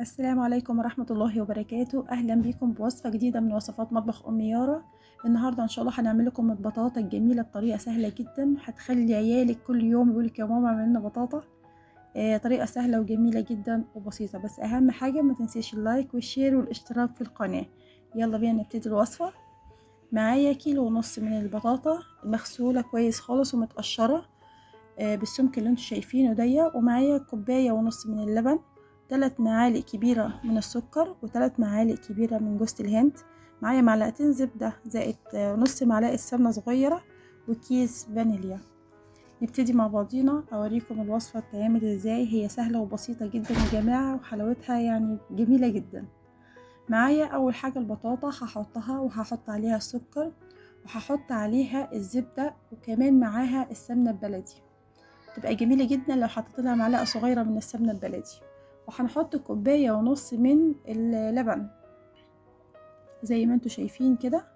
السلام عليكم ورحمة الله وبركاته. أهلا بكم بوصفة جديدة من وصفات مطبخ أم يارا. النهاردة إن شاء الله هنعمل لكم البطاطا الجميلة بطريقة سهلة جدا، هتخلي عيالك كل يوم يقولك يا ماما اعمل لنا بطاطا. طريقة سهلة وجميلة جدا وبسيطة، بس أهم حاجة ما تنسيش اللايك والشير والاشتراك في القناة. يلا بينا نبتدي الوصفة. معايا 1.5 كيلو من البطاطا مغسولة كويس خالص ومتقشرة بالسمك اللي انتوا شايفينه ديا، ومعايا 1.5 كوباية من اللبن، 3 معالق كبيرة من السكر، و3 معالق كبيرة من جوز الهند. معايا معلقتين زبدة زائد نص معلقة سمنة صغيرة، وكيس فانيليا. نبتدي مع بعضينا اوريكم الوصفة بتتعمل ازاي. هي سهلة وبسيطة جدا يا جماعة، وحلاوتها يعني جميلة جدا. معايا اول حاجة البطاطا هحطها، وهحط عليها السكر، وهحط عليها الزبدة، وكمان معاها السمنة البلدي. تبقى جميلة جدا لو حطيت لها معلقة صغيرة من السمنة البلدي. وهنحط 1.5 كوباية من اللبن زي ما انتوا شايفين كده،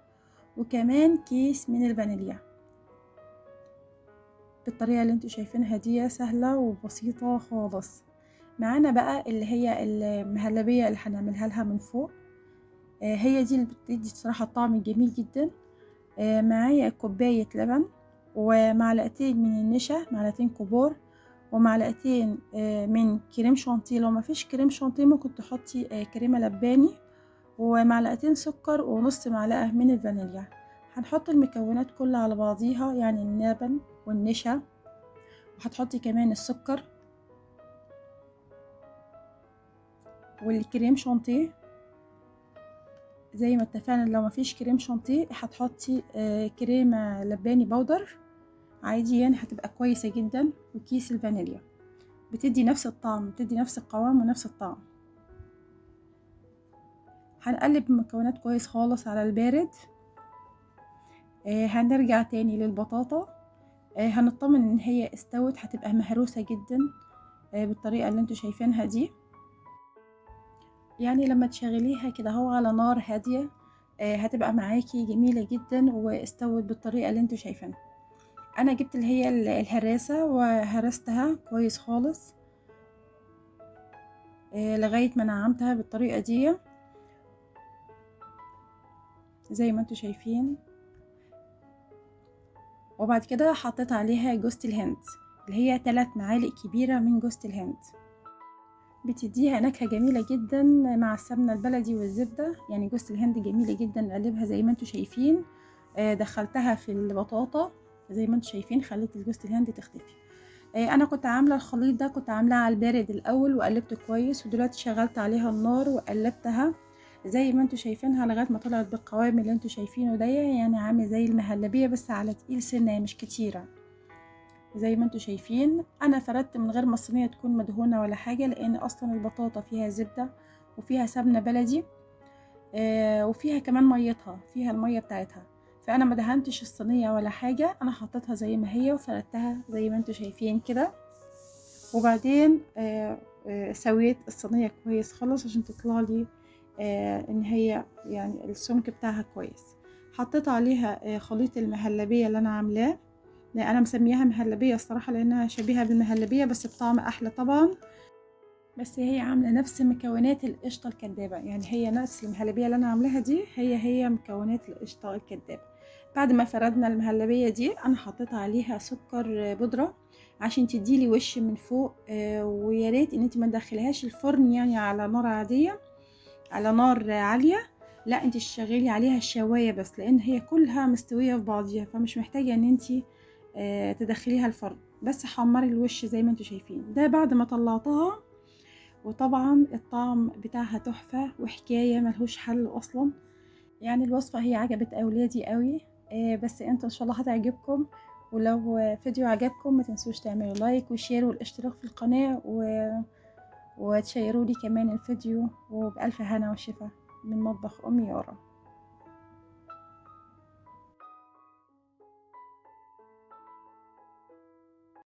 وكمان كيس من الفانيليا بالطريقة اللي انتوا شايفينها دي، سهلة وبسيطة خالص. معانا بقى اللي هي المهلبية اللي هنعملها لها من فوق. هي دي اللي بتدي صراحة طعم جميل جدا. معايا 1 كوباية لبن، ومعلقتين من النشا، معلقتين كبار، ومعلقتين من كريم شانتيه. لو ما فيش كريم شانتيه ممكن تحطي كريمه لباني، ومعلقتين سكر، ونص معلقه من الفانيليا. هنحط المكونات كلها على بعضيها، يعني اللبن والنشا، وهتحطي كمان السكر والكريم شانتيه زي ما اتفقنا. لو ما فيش كريم شانتيه هتحطي كريمه لباني بودر عادي، يعني هتبقى كويسه جدا. وكيس الفانيليا بتدي نفس الطعم، بتدي نفس القوام ونفس الطعم. هنقلب المكونات كويس خالص على البارد. هنرجع تاني للبطاطا. هنطمن ان هي استوت، هتبقى مهروسة جدا بالطريقة اللي انتوا شايفينها دي. يعني لما تشغليها كده هو على نار هادية هتبقى معاكي جميلة جدا واستوت بالطريقة اللي انتوا شايفينها. انا جبت اللي هي الهراسة وهرستها كويس خالص لغاية ما نعمتها بالطريقة دي زي ما انتوا شايفين. وبعد كده حطيت عليها جوز الهند اللي هي 3 معالق كبيرة من جوز الهند، بتديها نكهة جميلة جدا مع السمنة البلدي والزبدة. يعني جوز الهند جميلة جدا، نقلبها زي ما انتوا شايفين. دخلتها في البطاطا زي ما انتوا شايفين، خليت الجوز الهند تختفي. انا كنت عاملة الخليط ده، كنت عاملاه على البارد الاول وقلبته كويس، ودلوقتي شغلت عليها النار وقلبتها زي ما انتوا شايفينها لغايه ما طلعت بالقوام اللي انتوا شايفينه ده، يعني عامل زي المهلبيه بس على تقيل سنه مش كتيره. زي ما انتوا شايفين انا فردت من غير ما الصينيه تكون مدهونه ولا حاجه، لان اصلا البطاطا فيها زبده وفيها سمنه بلدي وفيها كمان ميتها، فيها الميه بتاعتها. فانا ما دهنتش الصينيه ولا حاجه، انا حطيتها زي ما هي وفردتها زي ما انتوا شايفين كده. وبعدين سويت الصينيه كويس خالص عشان تطلع لي ان هي يعني السمك بتاعها كويس. حطيت عليها خليط المهلبيه اللي انا عاملاه. انا مسمياها مهلبيه الصراحه لانها شبيهه بالمهلبيه بس بطعم احلى طبعا، بس هي عامله نفس مكونات القشطه الكدابه. يعني هي نفس المهلبيه اللي انا عاملاها دي، هي مكونات القشطه الكدابه. بعد ما فردنا المهلبيه دي انا حطيت عليها سكر بودره عشان تديلي وش من فوق. ويا ريت ان انت ما تدخليهاش الفرن يعني على نار عاديه، على نار عاليه. لا انت تشغلي عليها الشوايه بس، لان هي كلها مستويه في بعضيها، فمش محتاجه ان انت تدخليها الفرن، بس حمري الوش زي ما انتوا شايفين ده بعد ما طلعتها. وطبعا الطعم بتاعها تحفه وحكايه ملهوش حل اصلا. يعني الوصفه هي عجبت اولادي قوي، بس انتوا ان شاء الله هتعجبكم. ولو فيديو عجبكم ما تنسوش تعملوا لايك وشير والاشتراك في القناه وتشيروا لي كمان الفيديو. وبألف هنا وشفا من مطبخ أم يارا.